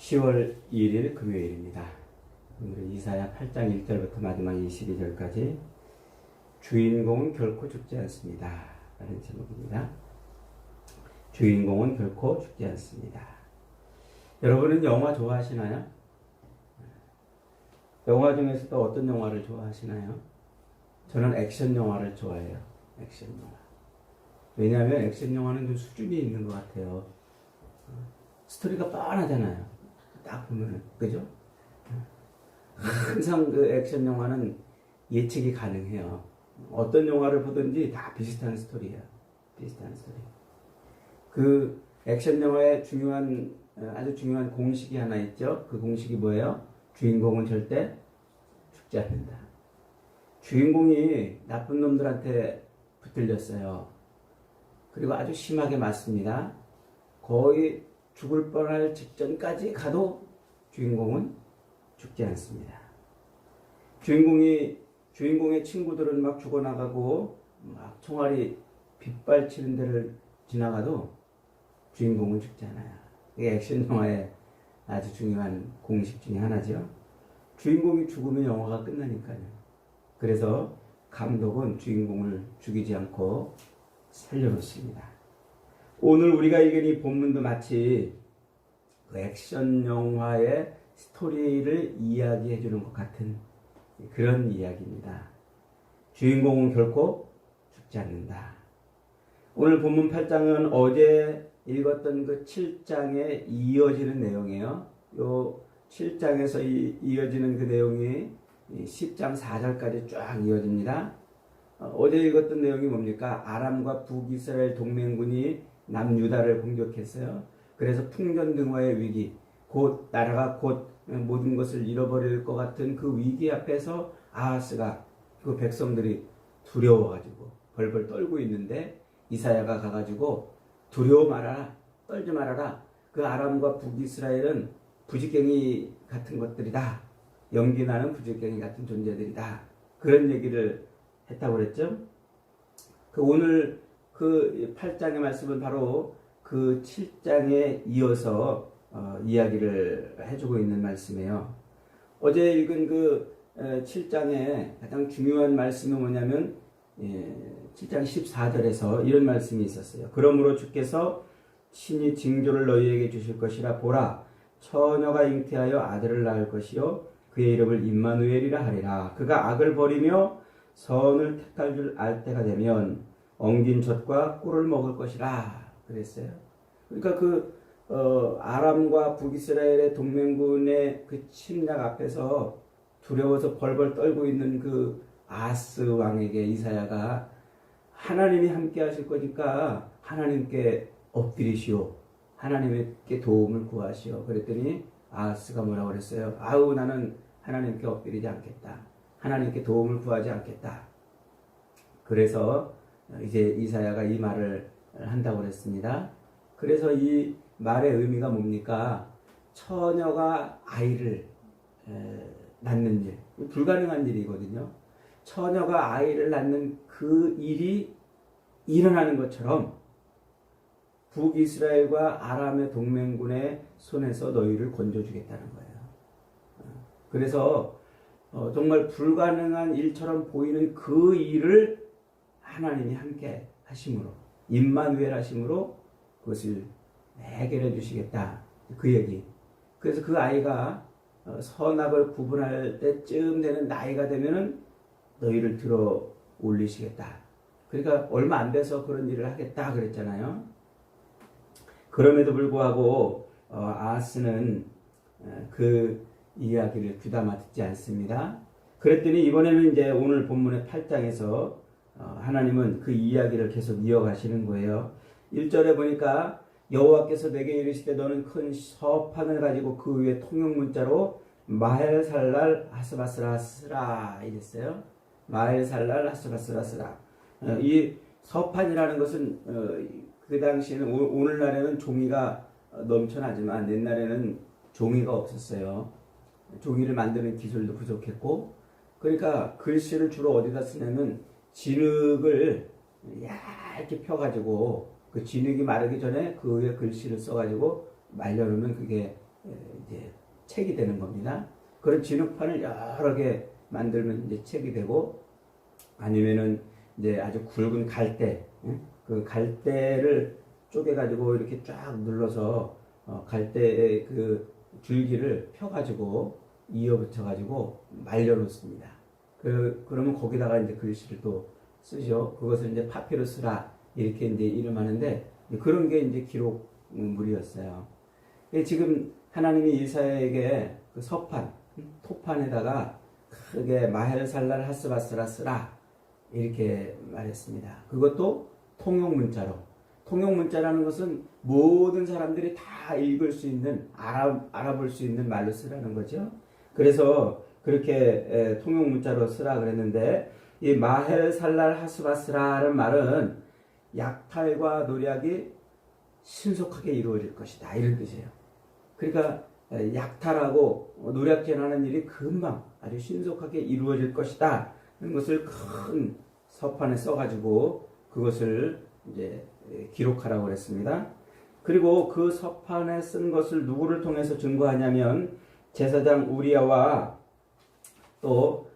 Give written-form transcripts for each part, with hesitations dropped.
10월 1일 금요일입니다. 오늘은 이사야 8장 1절부터 마지막 22절까지 주인공은 결코 죽지 않습니다 라는 제목입니다. 주인공은 결코 죽지 않습니다. 여러분은 영화 좋아하시나요? 영화 중에서도 어떤 영화를 좋아하시나요? 저는 액션 영화를 좋아해요. 액션 영화. 왜냐하면 액션 영화는 좀 수준이 있는 것 같아요. 스토리가 뻔하잖아요. 딱 보면은, 그죠? 항상 그 액션 영화는 예측이 가능해요. 어떤 영화를 보든지 다 비슷한 스토리예요. 비슷한 스토리. 그 액션 영화의 아주 중요한 공식이 하나 있죠. 그 공식이 뭐예요? 주인공은 절대 죽지 않는다. 주인공이 나쁜 놈들한테 붙들렸어요. 그리고 아주 심하게 맞습니다. 거의 죽을 뻔할 직전까지 가도 주인공은 죽지 않습니다. 주인공의 친구들은 막 죽어나가고 막 총알이 빗발치는 데를 지나가도 주인공은 죽지 않아요. 이게 액션 영화의 아주 중요한 공식 중에 하나죠. 주인공이 죽으면 영화가 끝나니까요. 그래서 감독은 주인공을 죽이지 않고 살려놓습니다. 오늘 우리가 읽은 이 본문도 마치 그 액션 영화의 스토리를 이야기해 주는 것 같은 그런 이야기입니다. 주인공은 결코 죽지 않는다. 오늘 본문 8장은 어제 읽었던 그 7장에 이어지는 내용이에요. 요 7장에서 이어지는 그 내용이 10장 4절까지 쫙 이어집니다. 어제 읽었던 내용이 뭡니까? 아람과 북이스라엘 동맹군이 남유다를 공격했어요. 그래서 풍전등화의 위기, 곧 나라가 곧 모든 것을 잃어버릴 것 같은 그 위기 앞에서 아하스가 그 백성들이 두려워가지고 벌벌 떨고 있는데 이사야가 가가지고 두려워 말아라, 떨지 말아라. 그 아람과 북이스라엘은 부지깽이 같은 것들이다. 연기나는 부지깽이 같은 존재들이다. 그런 얘기를 했다고 그랬죠. 오늘 그 8장의 말씀은 바로 그 7장에 이어서 이야기를 해주고 있는 말씀이에요. 어제 읽은 그 7장의 가장 중요한 말씀이 뭐냐면 7장 14절에서 이런 말씀이 있었어요. 그러므로 주께서 친히 징조를 너희에게 주실 것이라. 보라, 처녀가 잉태하여 아들을 낳을 것이요 그의 이름을 임마누엘이라 하리라. 그가 악을 버리며 선을 택할 줄 알 때가 되면 엉긴 젖과 꿀을 먹을 것이라 그랬어요. 그러니까 아람과 북이스라엘의 동맹군의 그 침략 앞에서 두려워서 벌벌 떨고 있는 그 아하스 왕에게 이사야가 하나님이 함께 하실 거니까 하나님께 엎드리시오. 하나님께 도움을 구하시오. 그랬더니 아하스가 뭐라고 그랬어요? 아우, 나는 하나님께 엎드리지 않겠다. 하나님께 도움을 구하지 않겠다. 그래서 이제 이사야가 이 말을 한다고 그랬습니다. 그래서 이 말의 의미가 뭡니까? 처녀가 아이를 낳는 일, 불가능한 일이거든요. 처녀가 아이를 낳는 그 일이 일어나는 것처럼 북이스라엘과 아람의 동맹군의 손에서 너희를 건져주겠다는 거예요. 그래서 정말 불가능한 일처럼 보이는 그 일을 하나님이 함께 하심으로, 임마누엘 하심으로 그것을 해결해 주시겠다. 그 얘기. 그래서 그 아이가 선악을 구분할 때쯤 되는 나이가 되면은 너희를 들어 올리시겠다. 그러니까 얼마 안 돼서 그런 일을 하겠다 그랬잖아요. 그럼에도 불구하고 아하스는 그 이야기를 귀담아 듣지 않습니다. 그랬더니 이번에는 이제 오늘 본문의 8장에서 하나님은 그 이야기를 계속 이어가시는 거예요. 1절에 보니까 여호와께서 내게 이르시되 너는 큰 서판을 가지고 그 위에 통용 문자로 마헬살랄 하스바스라 쓰라 이랬어요. 마헬살랄 하스바스라 쓰라. 이 서판이라는 것은 그 당시에는 오늘날에는 종이가 넘쳐나지만 옛날에는 종이가 없었어요. 종이를 만드는 기술도 부족했고, 그러니까 글씨를 주로 어디다 쓰냐면 진흙을 얇게 펴가지고 그 진흙이 마르기 전에 그 위에 글씨를 써가지고 말려놓으면 그게 이제 책이 되는 겁니다. 그런 진흙판을 여러 개 만들면 이제 책이 되고, 아니면은 이제 아주 굵은 갈대, 그 갈대를 쪼개가지고 이렇게 쫙 눌러서 갈대의 그 줄기를 펴가지고 이어붙여가지고 말려놓습니다. 그러면 거기다가 이제 글씨를 또 쓰죠. 그것을 이제 파피루스라 이렇게 이제 이름하는데, 그런 게 이제 기록물이었어요. 지금 하나님이 이사야에게 그 서판, 토판에다가 크게 마헬살랄 하스바스라 쓰라 이렇게 말했습니다. 그것도 통용문자로. 통용문자라는 것은 모든 사람들이 다 읽을 수 있는, 알아볼 수 있는 말로 쓰라는 거죠. 그래서 그렇게 통용문자로 쓰라 그랬는데, 이 마헬살랄 하스바스라는 말은 약탈과 노략이 신속하게 이루어질 것이다, 이런 뜻이에요. 그러니까 약탈하고 노략질하는 일이 금방 아주 신속하게 이루어질 것이다 하는 것을 큰 서판에 써가지고 그것을 이제 기록하라고 그랬습니다. 그리고 그 서판에 쓴 것을 누구를 통해서 증거하냐면 제사장 우리야와 또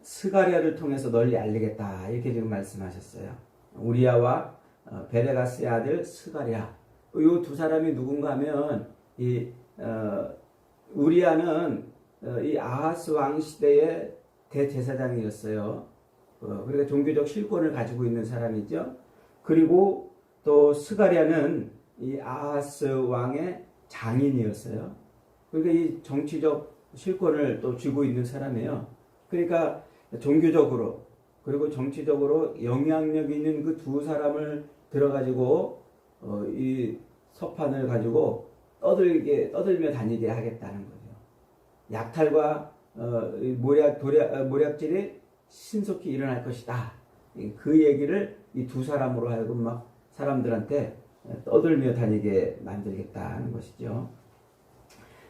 스가랴를 통해서 널리 알리겠다, 이렇게 지금 말씀하셨어요. 우리야와 베레가스의 아들 스가랴, 이 두 사람이 누군가 하면 우리야는 이 아하스 왕 시대의 대제사장이었어요. 그러니까 종교적 실권을 가지고 있는 사람이죠. 그리고 또 스가랴는 이 아하스 왕의 장인이었어요. 그러니까 이 정치적 실권을 또 쥐고 있는 사람이에요. 그러니까 종교적으로 그리고 정치적으로 영향력 있는 그 두 사람을 들어가지고 이 서판을 가지고 떠들며 다니게 하겠다는 거죠. 약탈과 모략질이 신속히 일어날 것이다. 그 얘기를 이 두 사람으로 하여금 막 사람들한테 떠들며 다니게 만들겠다는 것이죠.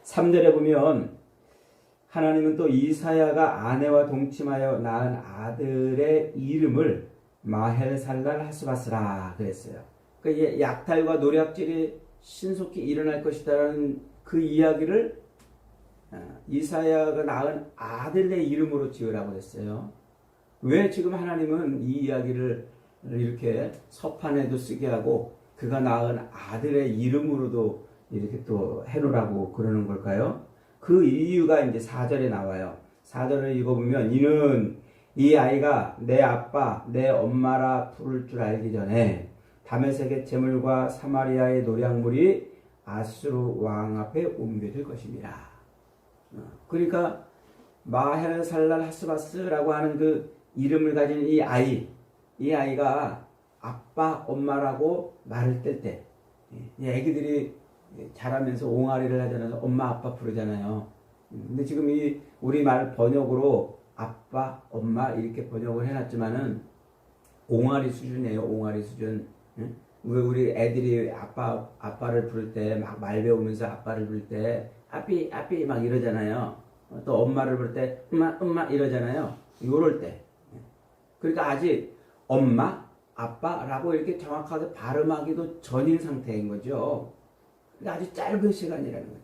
3절에 보면 하나님은 또 이사야가 아내와 동침하여 낳은 아들의 이름을 마헬살랄 하스바스라 그랬어요. 그러니까 약탈과 노략질이 신속히 일어날 것이다라는 그 이야기를 이사야가 낳은 아들의 이름으로 지으라고 했어요. 왜 지금 하나님은 이 이야기를 이렇게 서판에도 쓰게 하고 그가 낳은 아들의 이름으로도 이렇게 또 해놓으라고 그러는 걸까요? 그 이유가 이제 4절에 나와요. 4절을 읽어보면 이는 이 아이가 내 아빠 내 엄마라 부를 줄 알기 전에 다메섹의 재물과 사마리아의 노략물이 아수르 왕 앞에 옮겨질 것입니다. 그러니까 마헬살랄 하스바스라고 하는 그 이름을 가진 이 아이가 아빠 엄마라고 말을 뗄 때, 애기들이 자라면서 옹알이를 하잖아요. 엄마 아빠 부르잖아요. 근데 지금 이 우리말 번역으로 아빠 엄마 이렇게 번역을 해놨지만은 옹알이 수준이에요. 옹알이 수준. 왜 우리 애들이 아빠를 부를 때 막 말 배우면서 아빠를 부를 때 아삐 막 이러잖아요. 또 엄마를 부를 때 엄마 이러잖아요. 요럴 때. 그러니까 아직 엄마 아빠라고 이렇게 정확하게 발음하기도 전인 상태인 거죠. 아주 짧은 시간이라는 거예요.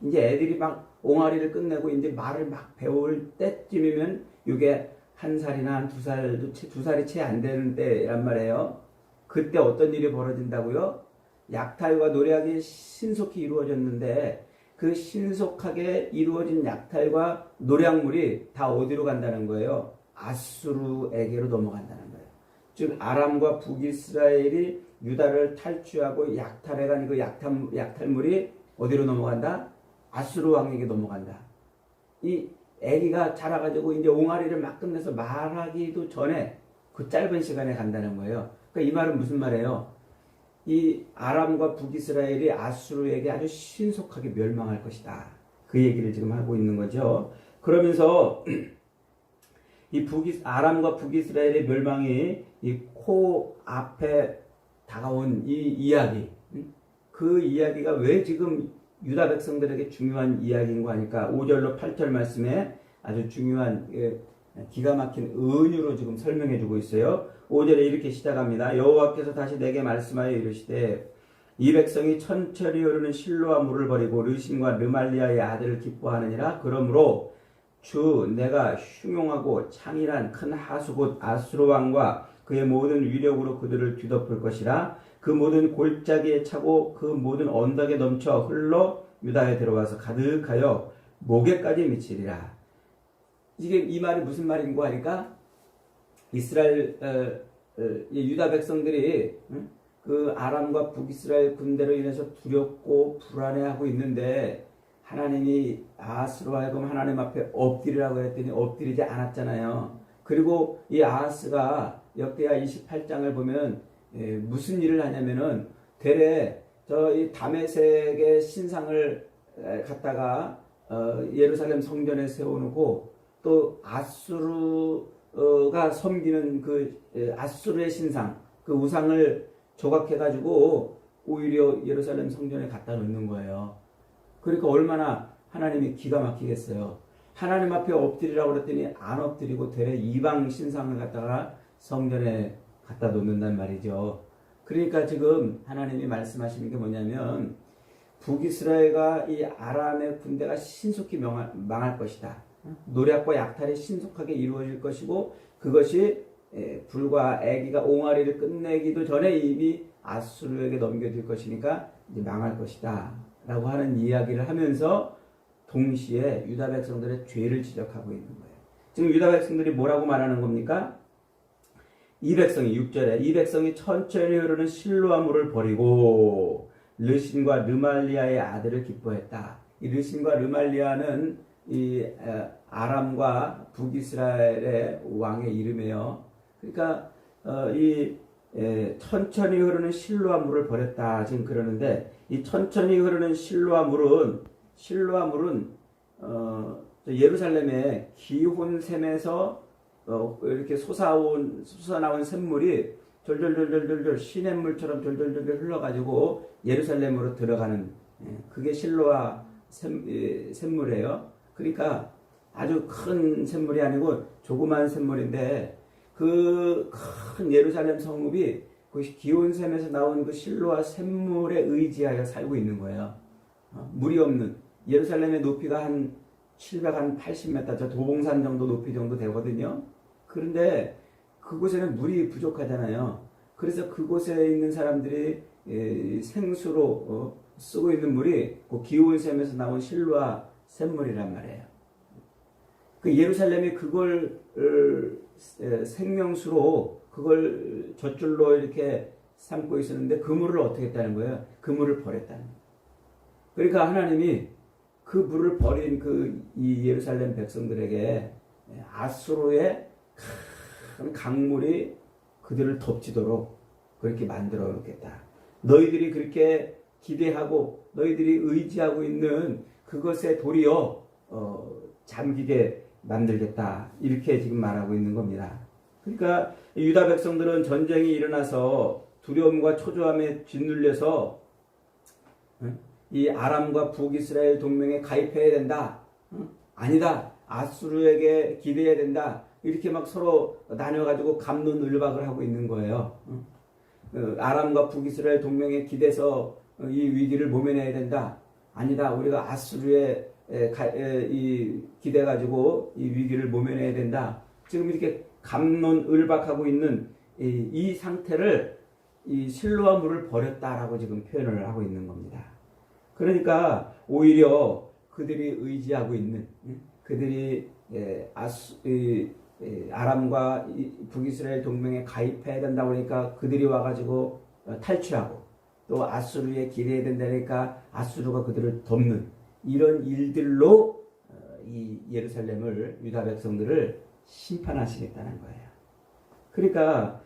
이제 애들이 막 옹알이를 끝내고 이제 말을 막 배울 때쯤이면 이게 1살이나 한 2살도 2살이 채 안 되는 때란 말이에요. 그때 어떤 일이 벌어진다고요? 약탈과 노략이 신속히 이루어졌는데 그 신속하게 이루어진 약탈과 노략물이 다 어디로 간다는 거예요? 아수르에게로 넘어간다는 거예요. 즉 아람과 북이스라엘이 유다를 탈취하고 약탈해간 그 약탈물이 어디로 넘어간다? 아수르 왕에게 넘어간다. 이 아기가 자라가지고 이제 옹알이를 막 끝내서 말하기도 전에 그 짧은 시간에 간다는 거예요. 그러니까 이 말은 무슨 말이에요? 이 아람과 북이스라엘이 아수르에게 아주 신속하게 멸망할 것이다. 그 얘기를 지금 하고 있는 거죠. 그러면서 이 아람과 북이스라엘의 멸망이 이 코 앞에 다가온 이 이야기, 그 이야기가 왜 지금 유다 백성들에게 중요한 이야기인가 하니까 5절로 8절 말씀에 아주 중요한 기가 막힌 은유로 지금 설명해 주고 있어요. 5절에 이렇게 시작합니다. 여호와께서 다시 내게 말씀하여 이르시되 이 백성이 천천히 흐르는 실로와 물을 버리고 르신과 르말리아의 아들을 기뻐하느니라. 그러므로 주 내가 흉용하고 창일한 큰 하수 곧 아수르 왕과 그의 모든 위력으로 그들을 뒤덮을 것이라. 그 모든 골짜기에 차고 그 모든 언덕에 넘쳐 흘러 유다에 들어와서 가득하여 목에까지 미치리라. 이게 이 말이 무슨 말인고 하니까 이스라엘 유다 백성들이 그 아람과 북이스라엘 군대로 인해서 두렵고 불안해하고 있는데 하나님이 아하스로 하여금 하나님 앞에 엎드리라고 했더니 엎드리지 않았잖아요. 그리고 이 아하스가 역대하 28장을 보면 무슨 일을 하냐면은 되레 이 다메섹의 신상을 갖다가 예루살렘 성전에 세워놓고 또 아수르가 섬기는 그 아수르의 신상 그 우상을 조각해가지고 오히려 예루살렘 성전에 갖다 놓는 거예요. 그러니까 얼마나 하나님이 기가 막히겠어요. 하나님 앞에 엎드리라고 그랬더니 안 엎드리고 되레 이방 신상을 갖다가 성전에 갖다 놓는단 말이죠. 그러니까 지금 하나님이 말씀하시는 게 뭐냐면 북이스라엘과 이 아람의 군대가 신속히 망할 것이다. 노략과 약탈이 신속하게 이루어질 것이고 그것이 불과 애기가 옹알이를 끝내기도 전에 이미 아수르에게 넘겨질 것이니까 이제 망할 것이다 라고 하는 이야기를 하면서 동시에 유다 백성들의 죄를 지적하고 있는 거예요. 지금 유다 백성들이 뭐라고 말하는 겁니까? 이 백성이 6절에 이 백성이 천천히 흐르는 실로아 물을 버리고 르신과 르말리아의 아들을 기뻐했다. 이 르신과 르말리아는 이 아람과 북이스라엘의 왕의 이름이에요. 그러니까 천천히 흐르는 실로아 물을 버렸다 지금 그러는데 이 천천히 흐르는 실로아 물은 예루살렘의 기혼샘에서 이렇게 솟아나온 샘물이 졸졸졸졸졸 시냇물처럼 졸졸졸졸 흘러가지고 예루살렘으로 들어가는 그게 실로아 샘물이에요. 그러니까 아주 큰 샘물이 아니고 조그만 샘물인데 그 큰 예루살렘 성읍이 그 기온샘에서 나온 그 실로아 샘물에 의지하여 살고 있는 거예요. 물이 없는 예루살렘의 높이가 한 780m, 저 도봉산 정도 높이 정도 되거든요. 그런데 그곳에는 물이 부족하잖아요. 그래서 그곳에 있는 사람들이 생수로 쓰고 있는 물이 그 기온샘에서 나온 실로아 샘물이란 말이에요. 그 예루살렘이 그걸 생명수로 그걸 젖줄로 이렇게 삼고 있었는데 그 물을 어떻게 했다는 거예요? 그 물을 버렸다는 거예요. 그러니까 하나님이 그 물을 버린 이 예루살렘 백성들에게 아수르의 큰 강물이 그들을 덮치도록 그렇게 만들어 놓겠다. 너희들이 그렇게 기대하고 너희들이 의지하고 있는 그것에 도리어 잠기게 만들겠다. 이렇게 지금 말하고 있는 겁니다. 그러니까 유다 백성들은 전쟁이 일어나서 두려움과 초조함에 짓눌려서 이 아람과 북이스라엘 동맹에 가입해야 된다. 아니다. 아수르에게 기대해야 된다. 이렇게 막 서로 나뉘어가지고 갑론을박을 하고 있는 거예요. 아람과 북이스라엘 동맹에 기대서 이 위기를 모면해야 된다. 아니다. 우리가 아수르에 기대가지고 이 위기를 모면해야 된다. 지금 이렇게 갑론을박하고 있는 이 상태를 이 실로아 물을 버렸다라고 지금 표현을 하고 있는 겁니다. 그러니까 오히려 그들이 의지하고 있는 그들이 아람과 북이스라엘 동맹에 가입해야 된다고 하니까 그들이 와가지고 탈취하고 또 아수르에 기대해야 된다니까 아수르가 그들을 덮는 이런 일들로 이 예루살렘을 유다 백성들을 심판하시겠다는 거예요. 그러니까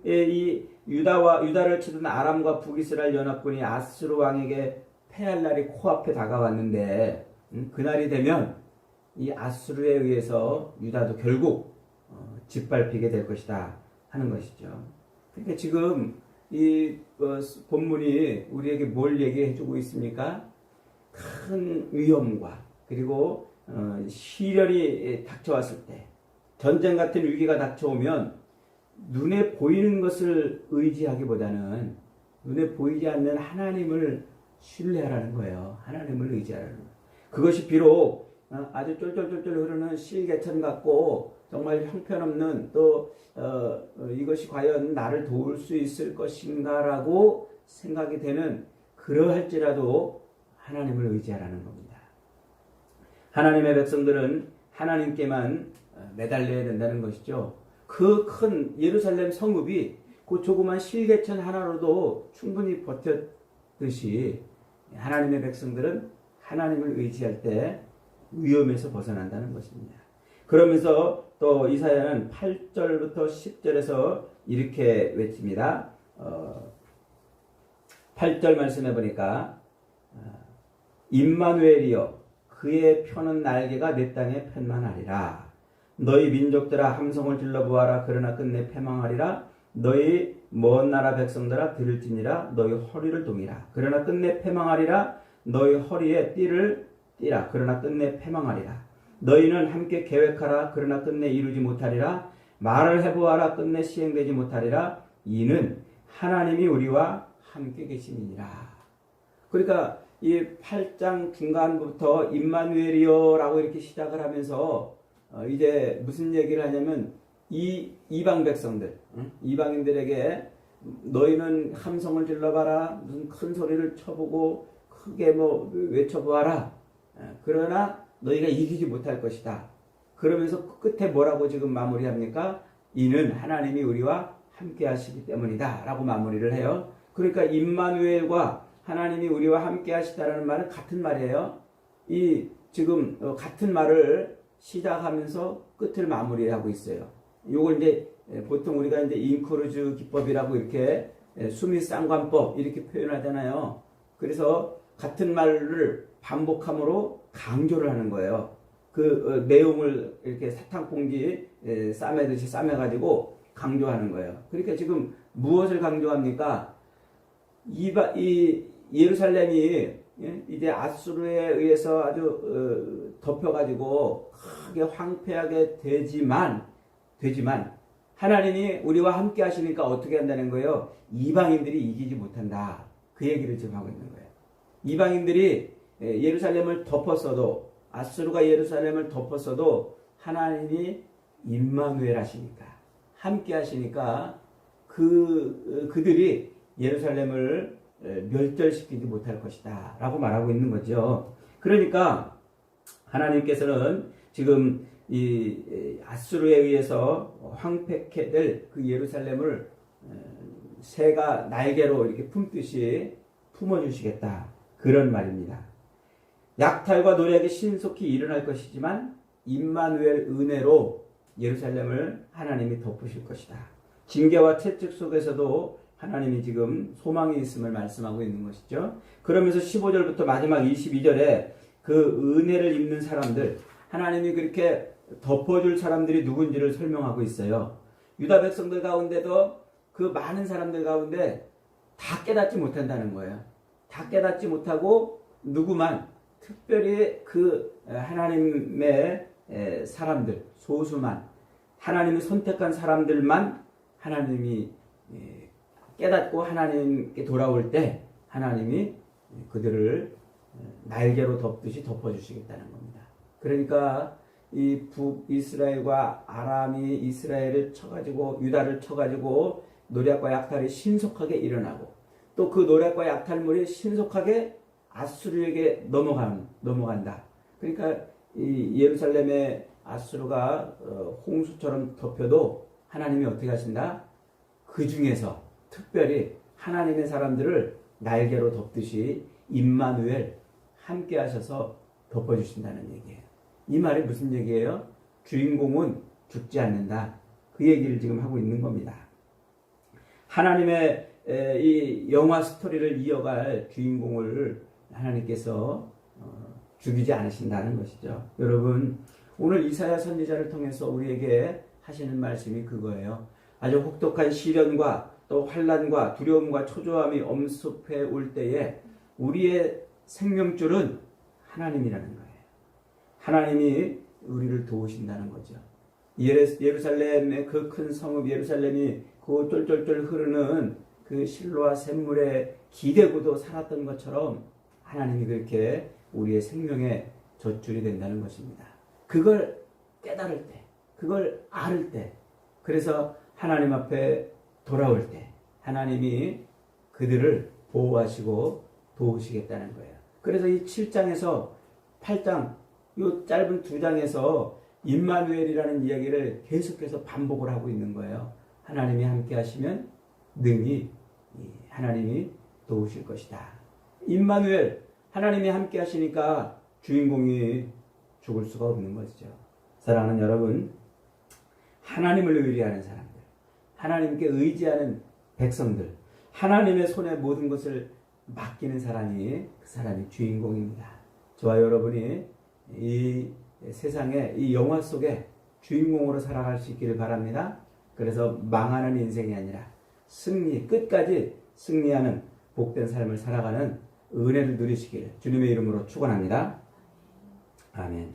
이 유다를 치던 아람과 북이스라엘 연합군이 아수르 왕에게 패할 날이 코앞에 다가왔는데 그날이 되면 이 아수르에 의해서 유다도 결국 짓밟히게 될 것이다 하는 것이죠. 그러니까 지금 이 본문이 우리에게 뭘 얘기해 주고 있습니까? 큰 위험과 그리고 시련이 닥쳐왔을 때 전쟁 같은 위기가 닥쳐오면 눈에 보이는 것을 의지하기보다는 눈에 보이지 않는 하나님을 신뢰하라는 거예요. 하나님을 의지하라는 거예요. 그것이 비록 아주 쫄쫄쫄쫄 흐르는 실개천 같고 정말 형편없는 또 이것이 과연 나를 도울 수 있을 것인가라고 생각이 되는 그러할지라도 하나님을 의지하라는 겁니다. 하나님의 백성들은 하나님께만 매달려야 된다는 것이죠. 그 큰 예루살렘 성읍이 그 조그만 실개천 하나로도 충분히 버텼듯이 하나님의 백성들은 하나님을 의지할 때 위험에서 벗어난다는 것입니다. 그러면서 또 이사야는 8절부터 10절에서 이렇게 외칩니다. 8절 말씀해 보니까 임마누엘이여 그의 펴는 날개가 내 땅에 편만하리라. 너희 민족들아 함성을 질러보아라. 그러나 끝내 패망하리라. 너희 먼 나라 백성들아 들을지니라. 너희 허리를 동이라. 그러나 끝내 패망하리라. 너희 허리에 띠를 띠라. 그러나 끝내 패망하리라. 너희는 함께 계획하라. 그러나 끝내 이루지 못하리라. 말을 해보아라. 끝내 시행되지 못하리라. 이는 하나님이 우리와 함께 계심이니라. 그러니까 이 8장 중간부터 임마누엘이여라고 이렇게 시작을 하면서 이제 무슨 얘기를 하냐면 이 이방 백성들, 이방인들에게 너희는 함성을 질러봐라. 무슨 큰 소리를 쳐보고 크게 뭐 외쳐보아라. 그러나 너희가 이기지 못할 것이다. 그러면서 끝에 뭐라고 지금 마무리합니까? 이는 하나님이 우리와 함께 하시기 때문이다 라고 마무리를 해요. 그러니까 임마누엘과 하나님이 우리와 함께 하시다라는 말은 같은 말이에요. 이 지금 같은 말을 시작하면서 끝을 마무리하고 있어요. 요걸 이제 보통 우리가 이제 인크루즈 기법이라고 이렇게 수미 쌍관법 이렇게 표현하잖아요. 그래서 같은 말을 반복함으로 강조를 하는 거예요. 그 내용을 이렇게 사탕봉지 싸매듯이 싸매가지고 강조하는 거예요. 그러니까 지금 무엇을 강조합니까? 이 예루살렘이 이제 아수르에 의해서 아주 덮여가지고 크게 황폐하게 되지만 하나님이 우리와 함께 하시니까 어떻게 한다는 거예요? 이방인들이 이기지 못한다. 그 얘기를 지금 하고 있는 거예요. 이방인들이 예루살렘을 덮었어도 아수르가 예루살렘을 덮었어도 하나님이 임마누엘 하시니까 함께 하시니까 그들이 예루살렘을 멸절시키지 못할 것이다 라고 말하고 있는 거죠. 그러니까 하나님께서는 지금 이 아수르에 의해서 황폐케 될 그 예루살렘을 새가 날개로 이렇게 품듯이 품어주시겠다 그런 말입니다. 약탈과 노략이 신속히 일어날 것이지만 임마누엘 은혜로 예루살렘을 하나님이 덮으실 것이다. 징계와 채찍 속에서도 하나님이 지금 소망이 있음을 말씀하고 있는 것이죠. 그러면서 15절부터 마지막 22절에 그 은혜를 입는 사람들, 하나님이 그렇게 덮어줄 사람들이 누군지를 설명하고 있어요. 유다 백성들 가운데도 그 많은 사람들 가운데 다 깨닫지 못한다는 거예요. 다 깨닫지 못하고 누구만 특별히 그 하나님의 사람들, 소수만 하나님이 선택한 사람들만 하나님이 깨닫고 하나님께 돌아올 때 하나님이 그들을 날개로 덮듯이 덮어주시겠다는 겁니다. 그러니까 이 북이스라엘과 아람이 이스라엘을 쳐가지고 유다를 쳐가지고 노략과 약탈이 신속하게 일어나고 또 그 노략과 약탈물이 신속하게 아수르에게 넘어간다. 그러니까 이 예루살렘의 아수르가 홍수처럼 덮여도 하나님이 어떻게 하신다? 그 중에서 특별히 하나님의 사람들을 날개로 덮듯이 임마누엘 함께 하셔서 덮어주신다는 얘기예요. 이 말이 무슨 얘기예요? 주인공은 죽지 않는다. 그 얘기를 지금 하고 있는 겁니다. 하나님의 이 영화 스토리를 이어갈 주인공을 하나님께서 죽이지 않으신다는 것이죠. 여러분, 오늘 이사야 선지자를 통해서 우리에게 하시는 말씀이 그거예요. 아주 혹독한 시련과 또 환난과 두려움과 초조함이 엄습해 올 때에 우리의 생명줄은 하나님이라는 거예요. 하나님이 우리를 도우신다는 거죠. 예루살렘의 그 큰 성읍 예루살렘이 그 쫄쫄쫄 흐르는 그 실로와 샘물에 기대고도 살았던 것처럼 하나님이 그렇게 우리의 생명의 젖줄이 된다는 것입니다. 그걸 깨달을 때, 그걸 알을 때, 그래서 하나님 앞에 돌아올 때 하나님이 그들을 보호하시고 도우시겠다는 거예요. 그래서 이 7장에서 8장, 이 짧은 2장에서 임마누엘이라는 이야기를 계속해서 반복을 하고 있는 거예요. 하나님이 함께 하시면 능히 하나님이 도우실 것이다. 임마누엘, 하나님이 함께 하시니까 주인공이 죽을 수가 없는 것이죠. 사랑하는 여러분, 하나님을 의뢰하는 사람들, 하나님께 의지하는 백성들, 하나님의 손에 모든 것을 맡기는 사람이 그 사람이 주인공입니다. 저와 여러분이 이 세상의 이 영화 속에 주인공으로 살아갈 수 있기를 바랍니다. 그래서 망하는 인생이 아니라 승리, 끝까지 승리하는 복된 삶을 살아가는 은혜를 누리시길 주님의 이름으로 축원합니다. 아멘.